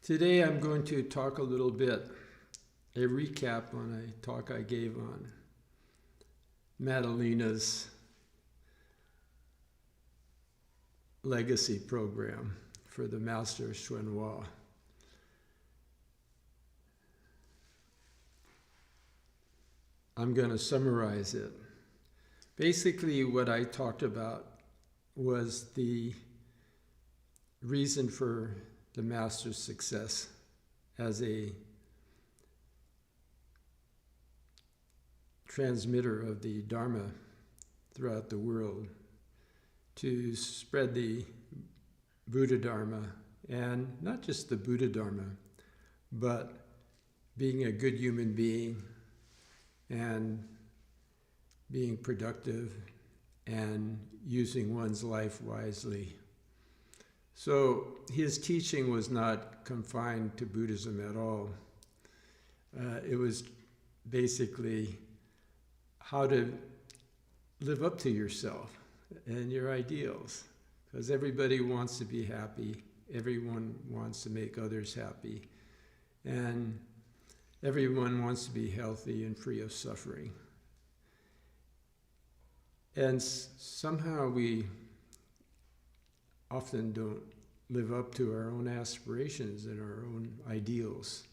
Today I'm going to talk a little bit, a recap on a talk I gave on Madalena's legacy program for the Master Hsuan Hua. I'm going to summarize it. Basically, what I talked about was the reason for the Master's success as a transmitter of the Dharma throughout the world, to spread the Buddha Dharma, and not just the Buddha Dharma, but being a good human being and being productive and using one's life wisely. So his teaching was not confined to Buddhism at all. It was basically how to live up to yourself and your ideals, because everybody wants to be happy, everyone wants to make others happy, and everyone wants to be healthy and free of suffering. And somehow we often don't live up to our own aspirations and our own ideals.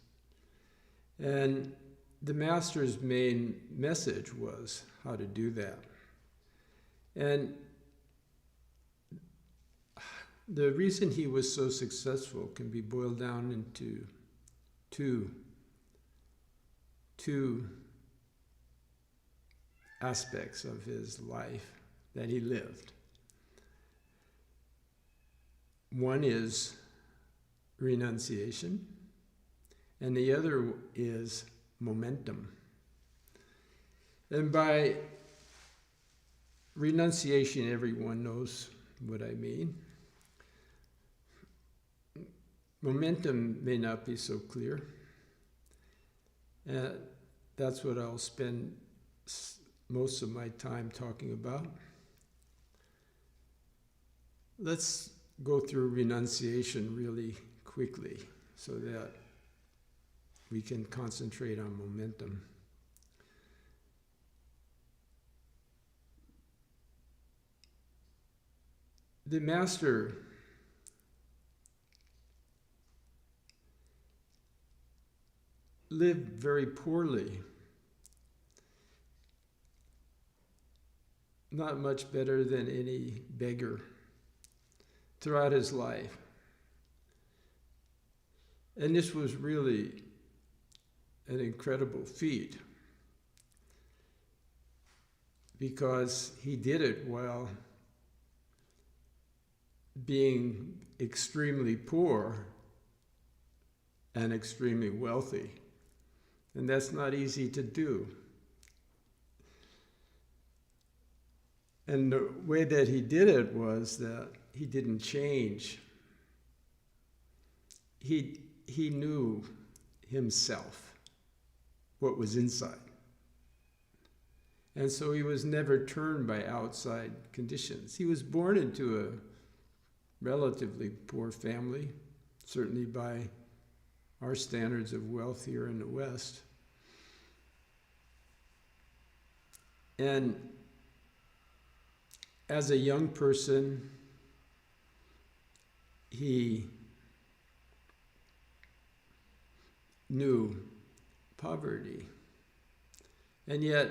And the Master's main message was how to do that. And the reason he was so successful can be boiled down into two aspects of his life that he lived. One is renunciation, and the other is momentum. And by renunciation, everyone knows what I mean. Momentum may not be so clear. That's what I'll spend most of my time talking about. Let's go through renunciation really quickly so that we can concentrate on momentum. The Master lived very poorly, not much better than any beggar throughout his life. And this was really an incredible feat, because he did it while being extremely poor and extremely wealthy. And that's not easy to do. And the way that he did it was that he didn't change. He knew himself, what was inside. And so he was never turned by outside conditions. He was born into a relatively poor family, certainly by our standards of wealth here in the West. And as a young person, he knew poverty. And yet,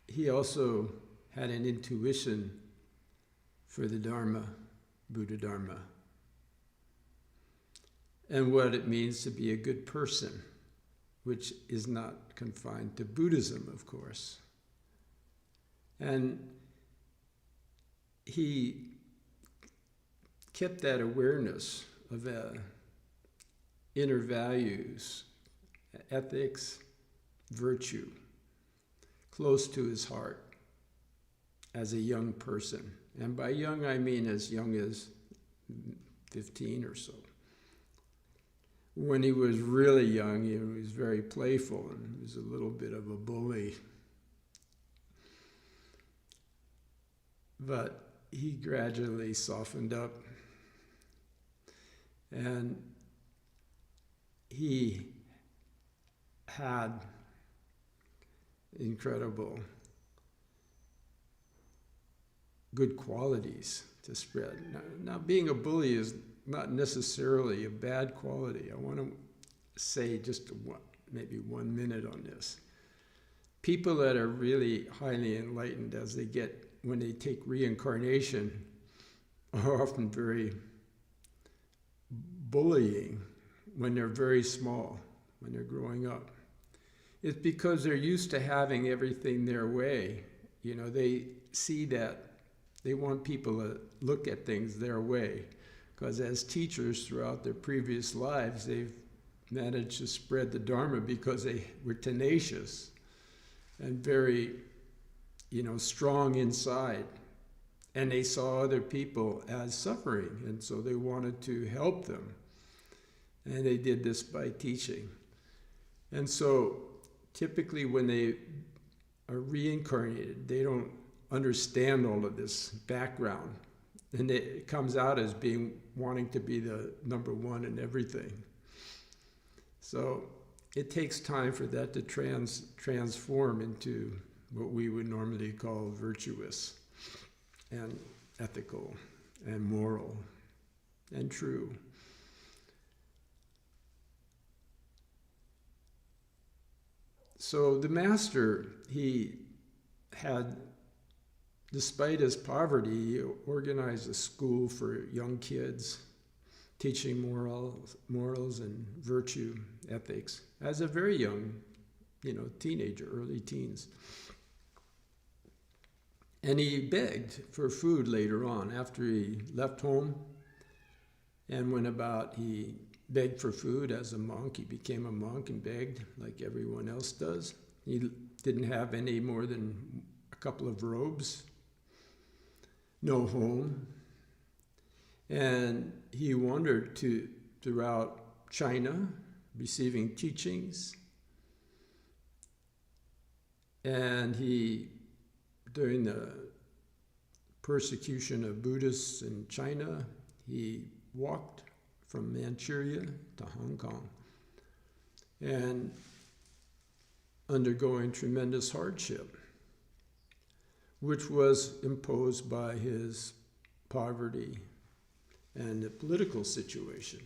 he also had an intuition for the Dharma, Buddha Dharma, and what it means to be a good person, which is not confined to Buddhism, of course. And he kept that awareness of inner values, ethics, virtue, close to his heart as a young person. And by young, I mean as young as 15 or so. When he was really young, he was very playful and he was a little bit of a bully. But he gradually softened up. And he had incredible good qualities to spread. Now, being a bully is not necessarily a bad quality. I want to say just maybe 1 minute on this. People that are really highly enlightened when they take reincarnation, are often very bullying when they're very small, when they're growing up. It's because they're used to having everything their way. They see that they want people to look at things their way, because as teachers throughout their previous lives, they've managed to spread the Dharma because they were tenacious and very, strong inside. And they saw other people as suffering, and so they wanted to help them. And they did this by teaching. And so typically when they are reincarnated, they don't understand all of this background. And it comes out as wanting to be the number one in everything. So it takes time for that to transform into what we would normally call virtuous and ethical and moral and true. So the master, he had, despite his poverty, he organized a school for young kids, teaching morals and virtue ethics as a very young, teenager, early teens. And he begged for food later on after he left home and went about. He begged for food as a monk. He became a monk and begged like everyone else does. He didn't have any more than a couple of robes, no home. And he wandered throughout China, receiving teachings. And during the persecution of Buddhists in China, he walked from Manchuria to Hong Kong and undergoing tremendous hardship, which was imposed by his poverty and the political situation.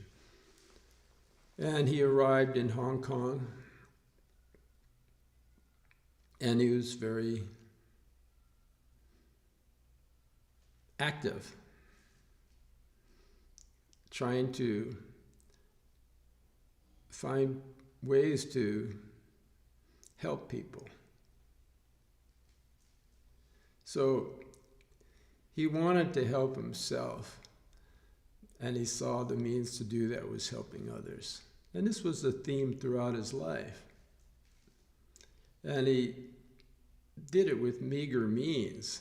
And he arrived in Hong Kong, and he was very active, trying to find ways to help people. So he wanted to help himself, and he saw the means to do that was helping others. And this was the theme throughout his life. And he did it with meager means.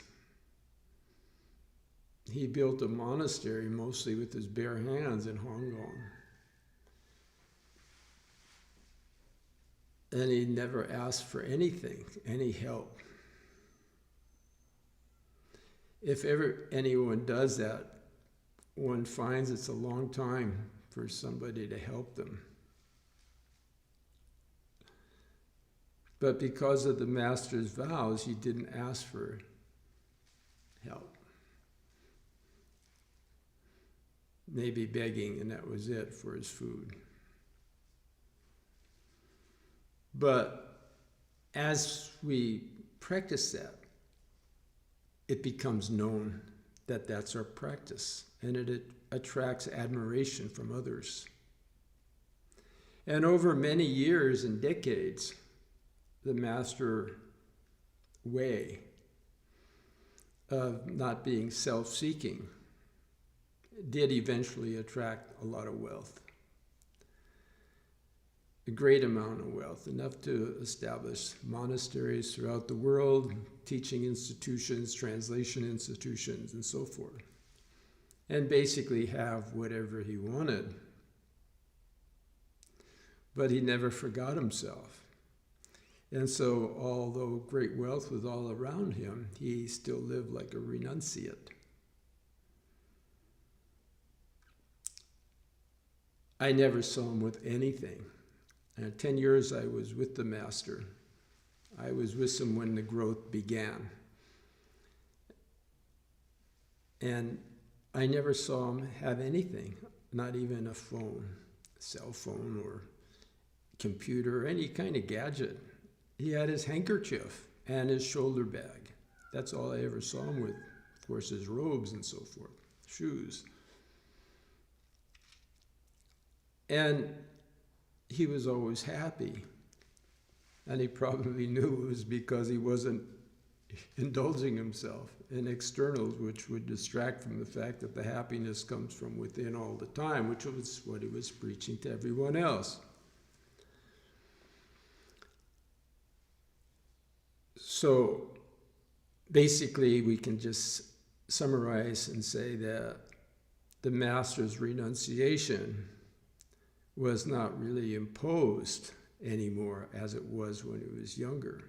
He built a monastery mostly with his bare hands in Hong Kong. And he never asked for anything, any help. If ever anyone does that, one finds it's a long time for somebody to help them. But because of the master's vows, he didn't ask for help. Maybe begging, and that was it for his food. But as we practice that, it becomes known that that's our practice, and it attracts admiration from others. And over many years and decades, the master way of not being self-seeking did eventually attract a lot of wealth. A great amount of wealth, enough to establish monasteries throughout the world, teaching institutions, translation institutions, and so forth. And basically have whatever he wanted. But he never forgot himself. And so, although great wealth was all around him, he still lived like a renunciate. I never saw him with anything. And 10 years I was with the Master. I was with him when the growth began. And I never saw him have anything, not even a phone, cell phone or computer, or any kind of gadget. He had his handkerchief and his shoulder bag. That's all I ever saw him with. Of course, his robes and so forth, shoes. And he was always happy. And he probably knew it was because he wasn't indulging himself in externals, which would distract from the fact that the happiness comes from within all the time, which was what he was preaching to everyone else. So basically, we can just summarize and say that the Master's renunciation was not really imposed anymore as it was when he was younger,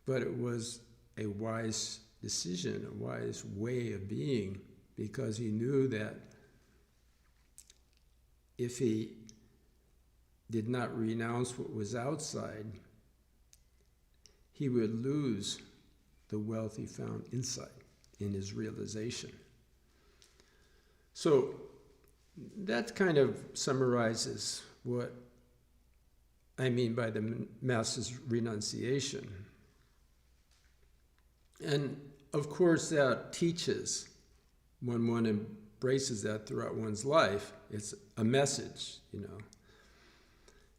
but it was a wise decision, a wise way of being, because he knew that if he did not renounce what was outside, he would lose the wealth he found inside in his realization. So that kind of summarizes what I mean by the Master's renunciation. And of course that teaches, when one embraces that throughout one's life, it's a message, you know.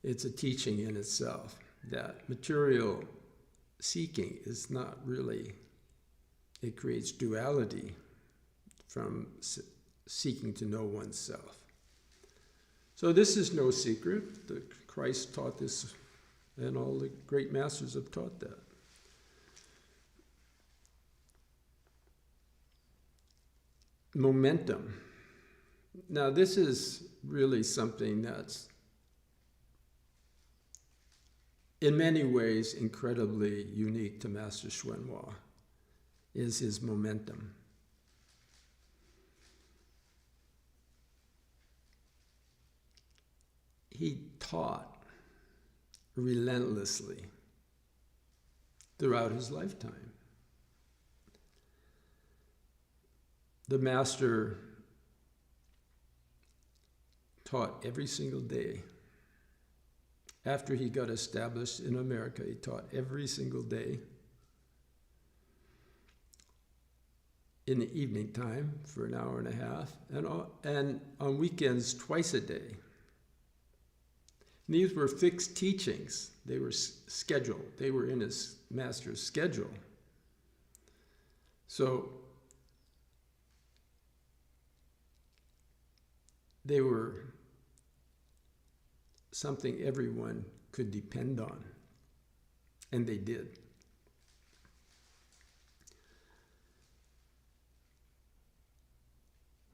It's a teaching in itself, that material seeking is not really, it creates duality from seeking to know oneself. So this is no secret. Christ taught this, and all the great masters have taught that. Momentum. Now this is really something that's in many ways incredibly unique to Master Hsuan Hua, is his momentum. He taught relentlessly throughout his lifetime. The Master taught every single day. After he got established in America, he taught every single day in the evening time for an hour and a half, and on weekends twice a day. And these were fixed teachings. They were scheduled. They were in his Master's schedule. So they were something everyone could depend on, and they did.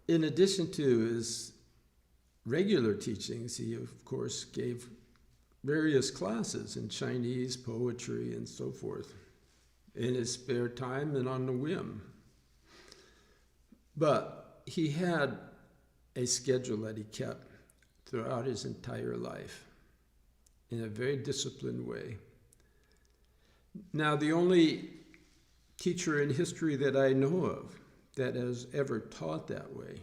In addition to his regular teachings, he of course gave various classes in Chinese, poetry, and so forth, in his spare time and on the whim. But he had a schedule that he kept throughout his entire life in a very disciplined way. Now, the only teacher in history that I know of that has ever taught that way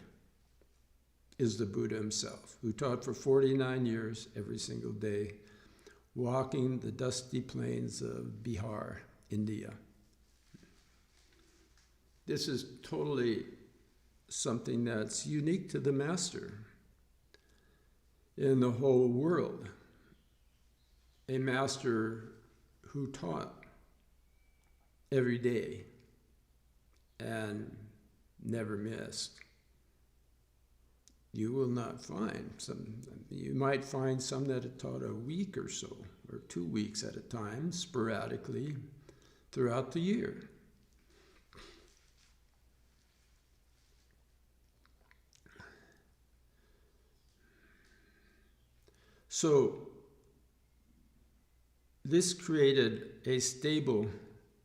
is the Buddha himself, who taught for 49 years every single day, walking the dusty plains of Bihar, India. This is totally something that's unique to the Master in the whole world. A Master who taught every day and never missed. You will not find some, you might find some that had taught a week or so, or 2 weeks at a time, sporadically throughout the year. So this created a stable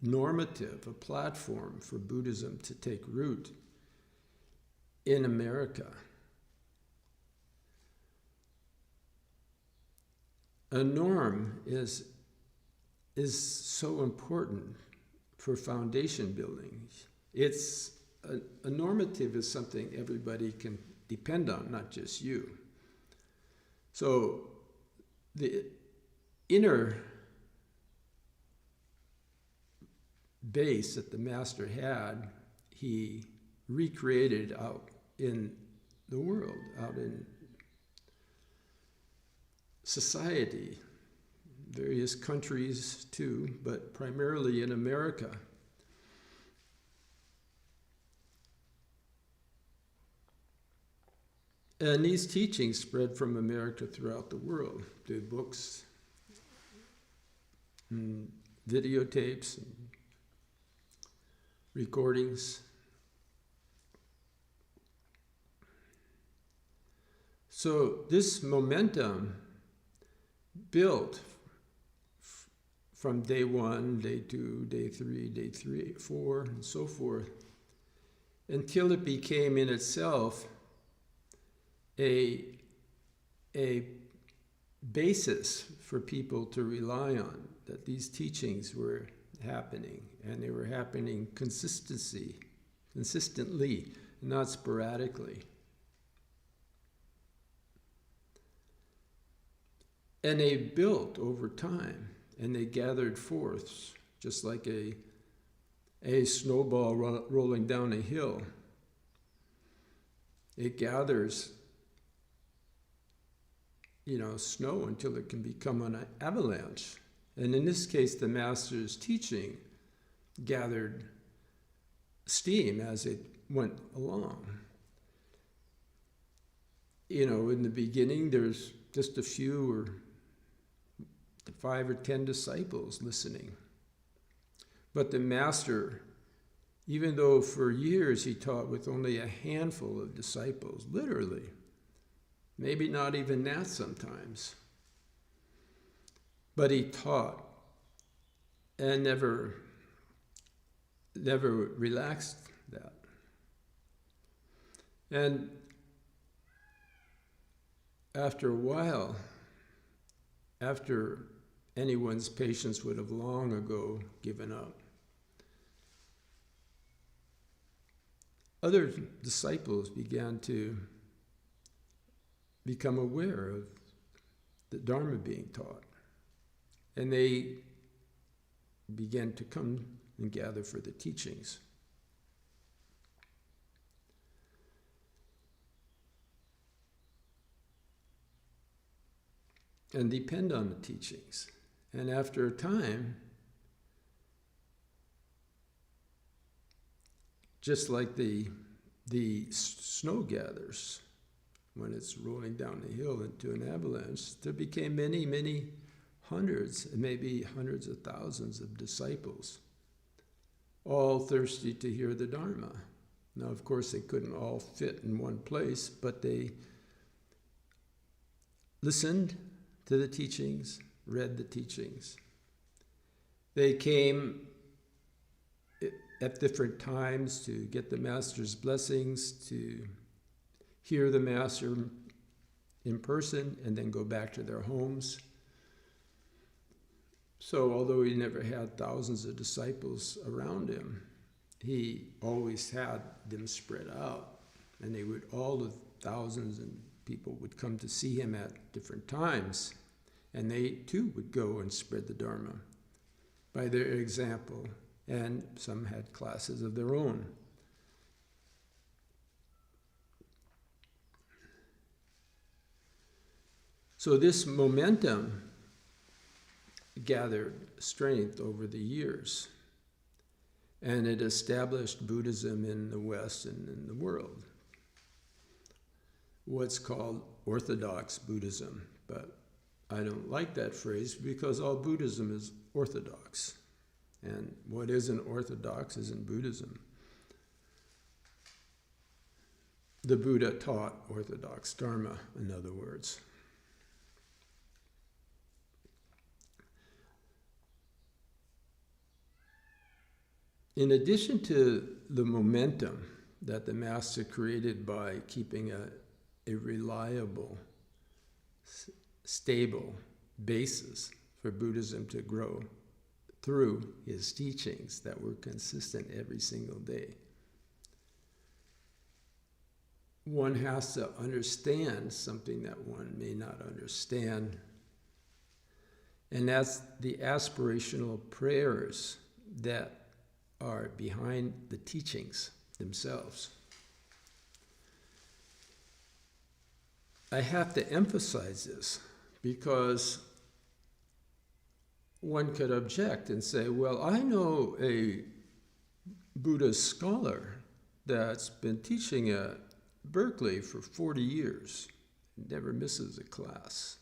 normative, a platform for Buddhism to take root in America. a norm is so important for foundation building. It's a normative is something everybody can depend on, not just you. So the inner base that the master had, he recreated out in the world, out in society, various countries too, but primarily in America. And these teachings spread from America throughout the world through books, and videotapes, and recordings. So this momentum built from day 1, day 2, day 3, day 3, 4, and so forth, until it became in itself a basis for people to rely on, that these teachings were happening, and they were happening consistently, not sporadically. And they built over time, and they gathered forth, just like a snowball rolling down a hill. It gathers, snow until it can become an avalanche. And in this case, the master's teaching gathered steam as it went along. In the beginning, there's just a few or 5 or 10 disciples listening. But the master, even though for years he taught with only a handful of disciples, literally, maybe not even that sometimes, but he taught and never relaxed that. And after a while, after anyone's patience would have long ago given up, other disciples began to become aware of the Dharma being taught. And they began to come and gather for the teachings. And depend on the teachings. And after a time, just like the snow gathers when it's rolling down the hill into an avalanche, there became many, many hundreds, maybe hundreds of thousands of disciples, all thirsty to hear the Dharma. Now, of course, they couldn't all fit in one place, but they listened to the teachings, read the teachings. They came at different times to get the master's blessings, to hear the master in person, and then go back to their homes. So although he never had thousands of disciples around him, he always had them spread out. And all the thousands and people would come to see him at different times. And they too would go and spread the Dharma by their example. And some had classes of their own. So this momentum gathered strength over the years, and it established Buddhism in the West and in the world. What's called Orthodox Buddhism, but I don't like that phrase because all Buddhism is orthodox. And what isn't orthodox isn't Buddhism. The Buddha taught orthodox Dharma, in other words. In addition to the momentum that the master created by keeping a reliable, stable basis for Buddhism to grow through his teachings that were consistent every single day. One has to understand something that one may not understand, and that's the aspirational prayers that are behind the teachings themselves. I have to emphasize this because one could object and say, well, I know a Buddhist scholar that's been teaching at Berkeley for 40 years, never misses a class.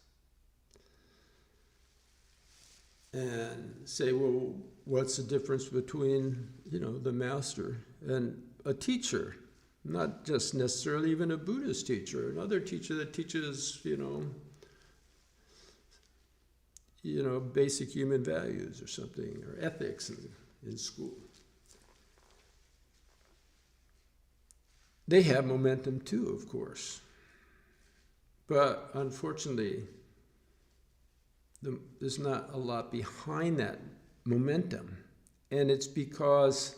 And say, well, what's the difference between, the master and a teacher? Not just necessarily even a Buddhist teacher, another teacher that teaches, basic human values or something, or ethics in school. They have momentum too, of course. But unfortunately, there's not a lot behind that momentum. And it's because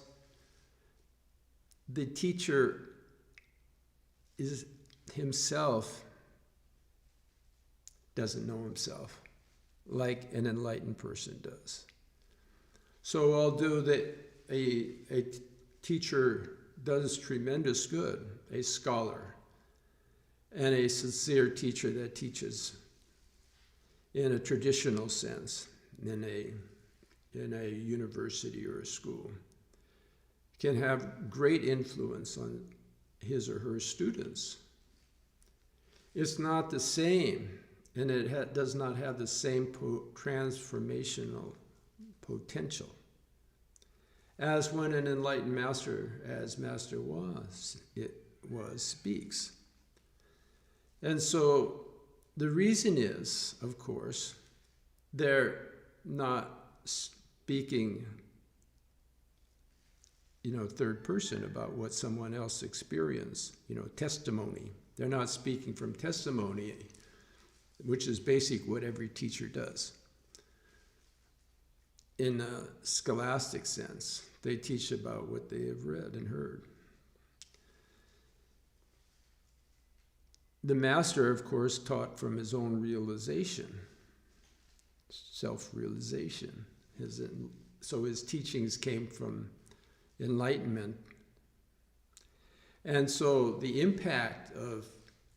the teacher is himself doesn't know himself like an enlightened person does. So although a teacher does tremendous good, a scholar, and a sincere teacher that teaches in a traditional sense, in a university or a school, can have great influence on his or her students. It's not the same, and it does not have the same transformational potential as when an enlightened master, as Master Hua speaks. And so the reason is, of course, they're not speaking, third person about what someone else experienced, testimony. They're not speaking from testimony, which is basic what every teacher does. In a scholastic sense, they teach about what they have read and heard. The master, of course, taught from his own realization, self-realization. So his teachings came from enlightenment. And so the impact of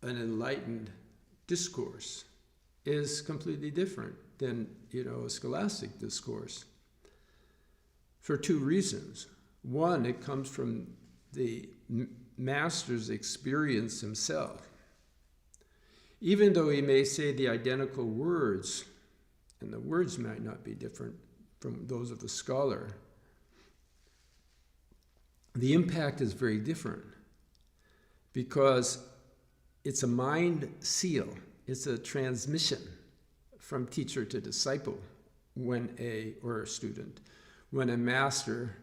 an enlightened discourse is completely different than, a scholastic discourse, for two reasons. One, it comes from the master's experience himself. Even though he may say the identical words, and the words might not be different from those of the scholar, the impact is very different because it's a mind seal. It's a transmission from teacher to disciple or a student. When a master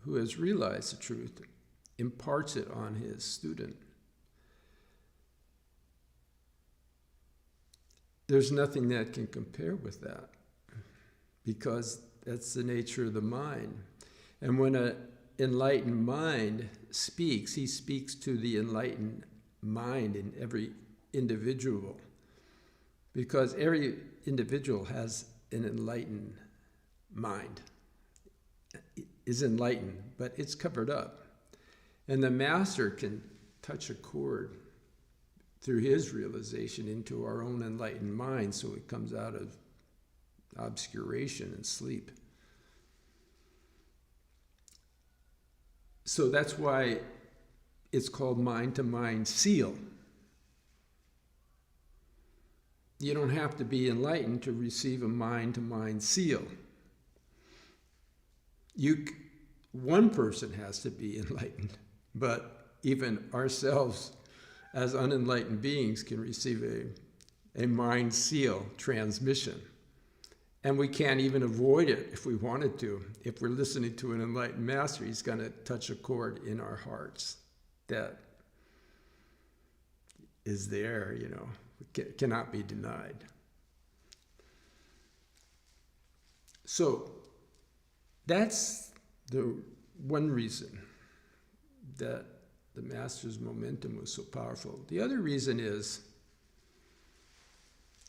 who has realized the truth imparts it on his student. There's nothing that can compare with that because that's the nature of the mind. And when an enlightened mind speaks, he speaks to the enlightened mind in every individual, because every individual has an enlightened mind, is enlightened, but it's covered up. And the master can touch a chord through his realization into our own enlightened mind, so it comes out of obscuration and sleep. So that's why it's called mind-to-mind seal. You don't have to be enlightened to receive a mind-to-mind seal. One person has to be enlightened, but even ourselves as unenlightened beings can receive a mind seal transmission. And we can't even avoid it if we wanted to. If we're listening to an enlightened master, he's going to touch a chord in our hearts that is there, cannot be denied. So that's the one reason that the Master's momentum was so powerful. The other reason is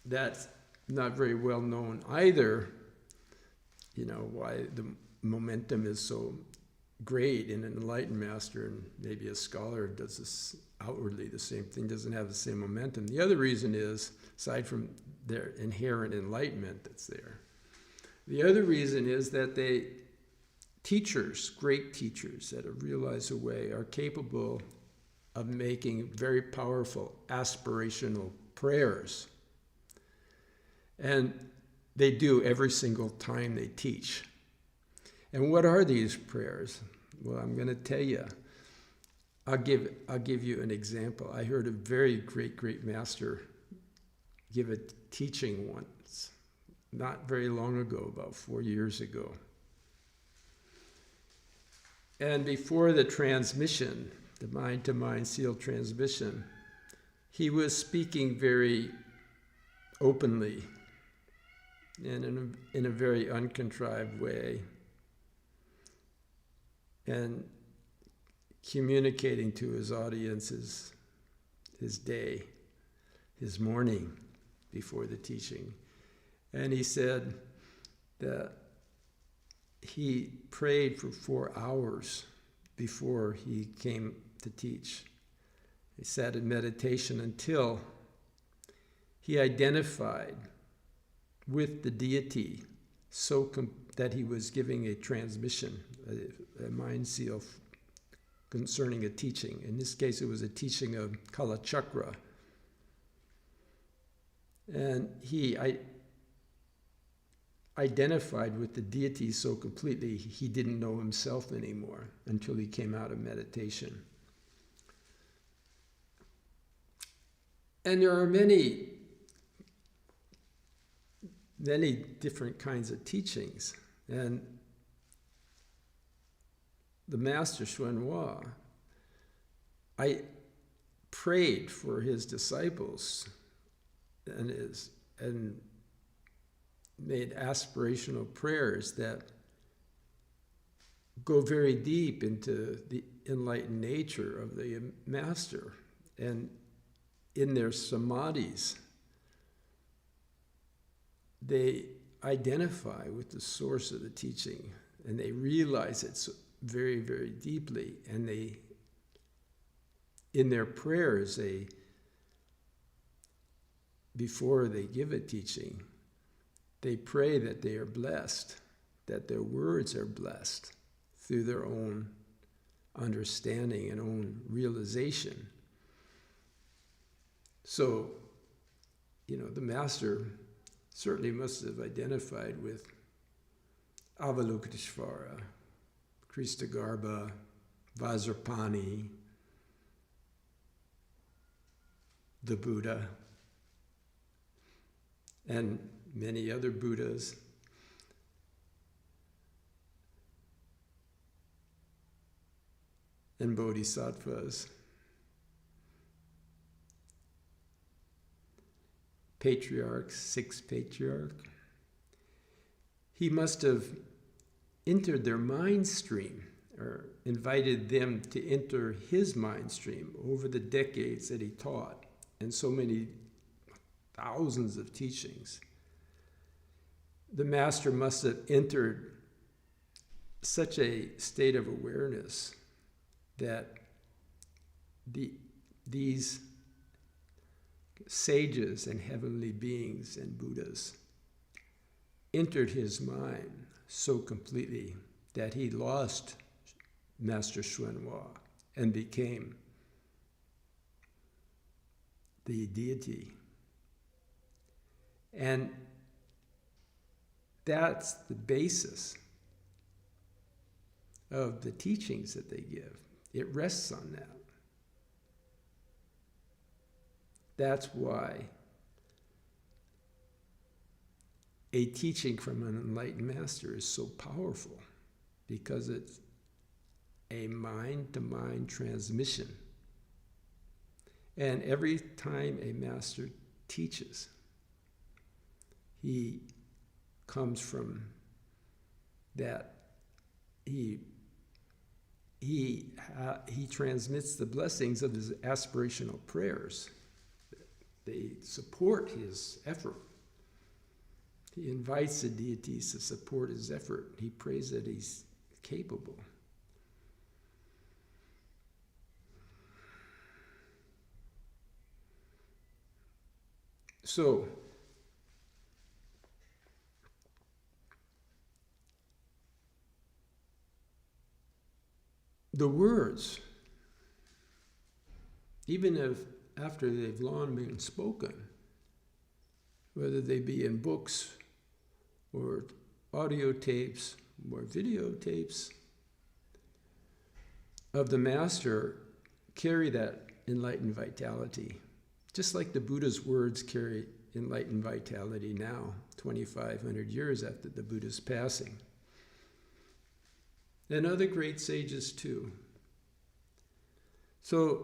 that's not very well known either, why the momentum is so great in an enlightened master, and maybe a scholar does this outwardly the same thing, doesn't have the same momentum. The other reason is, aside from their inherent enlightenment that's there, the other reason is that teachers, great teachers that have realized a way, are capable of making very powerful aspirational prayers. And they do every single time they teach. And what are these prayers? Well, I'm going to tell you. I'll give you an example. I heard a very great master give a teaching once, not very long ago, about 4 years ago. And before the transmission, the mind-to-mind sealed transmission, he was speaking very openly and in a very uncontrived way, and communicating to his audiences his day, his morning before the teaching. And he said that he prayed for 4 hours before he came to teach. He sat in meditation until he identified with the deity that he was giving a transmission, a mind seal concerning a teaching. In this case, it was a teaching of Kala Chakra. And he identified with the deity so completely he didn't know himself anymore until he came out of meditation. And there are many different kinds of teachings. And the Master Hsuan Hua, I prayed for his disciples and made aspirational prayers that go very deep into the enlightened nature of the Master. And in their samadhis, they identify with the source of the teaching, and they realize it very, very deeply. And in their prayers, before they give a teaching, they pray that they are blessed, that their words are blessed through their own understanding and own realization. So, the Master certainly must have identified with Avalokiteshvara, Kristagarbha, Vajrapani, the Buddha, and many other Buddhas. And Bodhisattvas. Patriarchs, 6 patriarchs. He must have entered their mind stream, or invited them to enter his mind stream over the decades that he taught, and so many thousands of teachings. The Master must have entered such a state of awareness that these sages and heavenly beings and Buddhas entered his mind so completely that he lost Master Hsuan Hua and became the deity. And that's the basis of the teachings that they give. It rests on that. That's why a teaching from an enlightened master is so powerful, because it's a mind-to-mind transmission. And every time a master teaches, he comes from that he transmits the blessings of his aspirational prayers. They support his effort. He invites the deities to support his effort. He prays that he's capable. So, the words, even if after they've long been spoken, whether they be in books or audio tapes or videotapes of the Master, carry that enlightened vitality. Just like the Buddha's words carry enlightened vitality now, 2,500 years after the Buddha's passing. And other great sages too. So,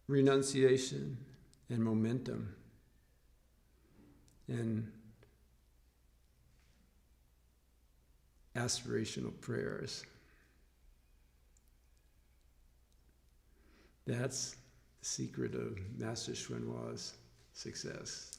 renunciation and momentum and aspirational prayers. That's the secret of Master Hsuan Hua's success.